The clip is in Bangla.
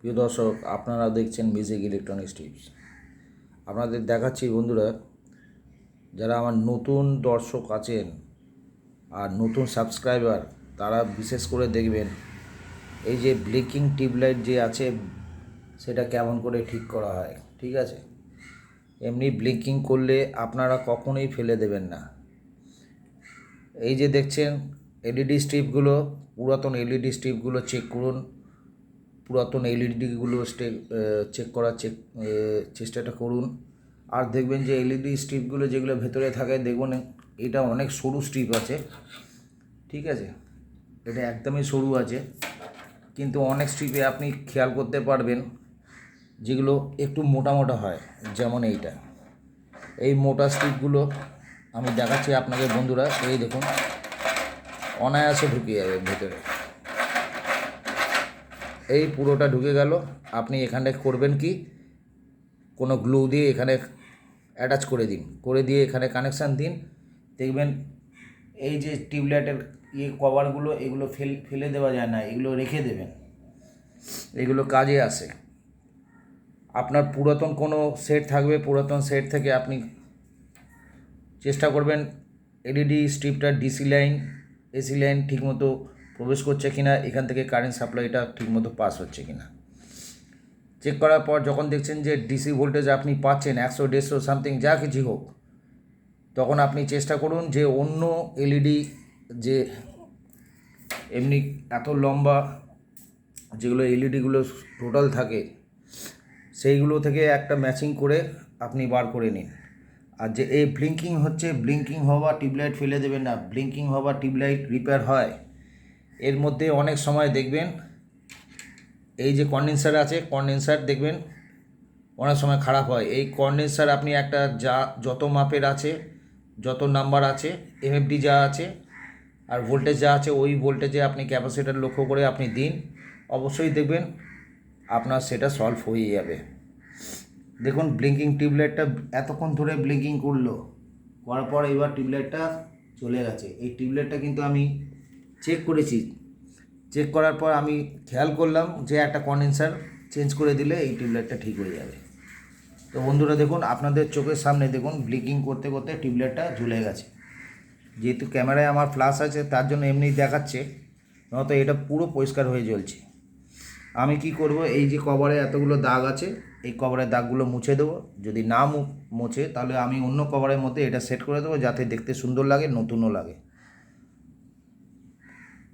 প্রিয় দর্শক, আপনারা দেখছেন মিউজিক ইলেকট্রনিক্স টিপস। আপনাদের দেখাচ্ছি বন্ধুরা, যারা আমার নতুন দর্শক আছেন আর নতুন সাবস্ক্রাইবার, তারা বিশেষ করে দেখবেন এই যে ব্লিঙ্কিং টিউবলাইট যে আছে সেটা কেমন করে ঠিক করা হয়। ঠিক আছে, এমনি ব্লিঙ্কিং করলে আপনারা কখনোই ফেলে দেবেন না। এই যে দেখছেন এলইডি স্ট্রিপগুলো, পুরাতন এলইডি স্ট্রিপগুলো চেক করুন। পুরাতন এলইডিগুলো চেক করার চেষ্টাটা করুন। আর দেখবেন যে এলইডি স্ট্রিপগুলো যেগুলো ভেতরে থাকে, দেখুন এটা অনেক সরু স্ট্রিপ আছে। ঠিক আছে, এটা একদমই সরু আছে, কিন্তু অনেক স্ট্রিপে আপনি খেয়াল করতে পারবেন যেগুলো একটু মোটা মোটা হয়, যেমন এইটা। এই মোটা স্ট্রিপগুলো আমি দেখাচ্ছি আপনাকে বন্ধুরা। এই দেখুন, অনায়াসে ঢুকে যাবে ভেতরে। এই পুরোটা ঢুকে গেল। আপনি এখানে করবেন কি, কোনো গ্লু দিয়ে এখানে অ্যাটাচ করে দিন, করে দিয়ে এখানে কানেকশান দিন। দেখবেন এই যে টিউবলাইটের কভারগুলো, এগুলো ফেলে দেওয়া যায় না, এগুলো রেখে দেবেন, এগুলো কাজে আসে। আপনার পুরাতন কোনো সেট থাকবে, পুরাতন সেট থেকে আপনি চেষ্টা করবেন এলইডি স্ট্রিপটা ডিসি লাইন এসি লাইন ঠিকমতো প্রবেশ করছে কিনা, এখান থেকে কারেন্ট সাপ্লাইটা ঠিকমতো পাস হচ্ছে কিনা চেক করার পর যখন দেখছেন যে ডিসি ভোল্টেজ আপনি পাচ্ছেন 100-150 সামথিং, যা কিছু হোক, তখন আপনি চেষ্টা করুন যে অন্য এলইডি যে এমনি এত লম্বা যেগুলো এলইডিগুলো টোটাল থাকে, সেইগুলো থেকে একটা ম্যাচিং করে আপনি বার করে নিন। আর যে এই ব্লিঙ্কিং হচ্ছে, ব্লিঙ্কিং হওয়া টিউবলাইট ফেলে দেবেন না। ব্লিঙ্কিং হওয়া টিউবলাইট রিপেয়ার হয়। এর মধ্যে অনেক সময় দেখবেন এই যে কন্ডেন্সার আছে, কন্ডেন্সার দেখবেন অনেক সময় খারাপ হয়। এই কন্ডেন্সার আপনি একটা যত মাপের আছে, যত নাম্বার আছে, এমএফডি যা আছে আর ভোল্টেজ যা আছে, ওই ভোল্টেজে আপনি ক্যাপাসিটার লক্ষ্য করে আপনি দিন, অবশ্যই দেখবেন আপনার সেটা সলভ হয়ে যাবে। দেখুন ব্লিঙ্কিং টিউবলাইটটা এতক্ষণ ধরে ব্লিঙ্কিং করার পর এবার টিউবলাইটটা চলে গেছে। এই টিউবলাইটটা কিন্তু আমি চেক করেছি, চেক করার পর আমি খেয়াল করলাম যে একটা কন্ডেন্সার চেঞ্জ করে দিলে এই টিউবলাইটটা ঠিক হয়ে যাবে। তো বন্ধুরা দেখুন, আপনাদের চোখের সামনে দেখুন ব্লিঙ্কিং করতে করতে টিউবলাইটটা ঝুলে গেছে। যেহেতু ক্যামেরায় আমার ফ্ল্যাশ আছে, তার জন্য এমনি দেখাচ্ছে, নয়তো এটা পুরো পরিষ্কার হয়ে জ্বলছে। আমি কি করব, এই যে কভারে এতগুলো দাগ আছে, এই কভারের দাগগুলো মুছে দেবো। যদি না মুছে, তাহলে আমি অন্য কভারের মধ্যে এটা সেট করে দেবো, যাতে দেখতে সুন্দর লাগে, নতুনও লাগে।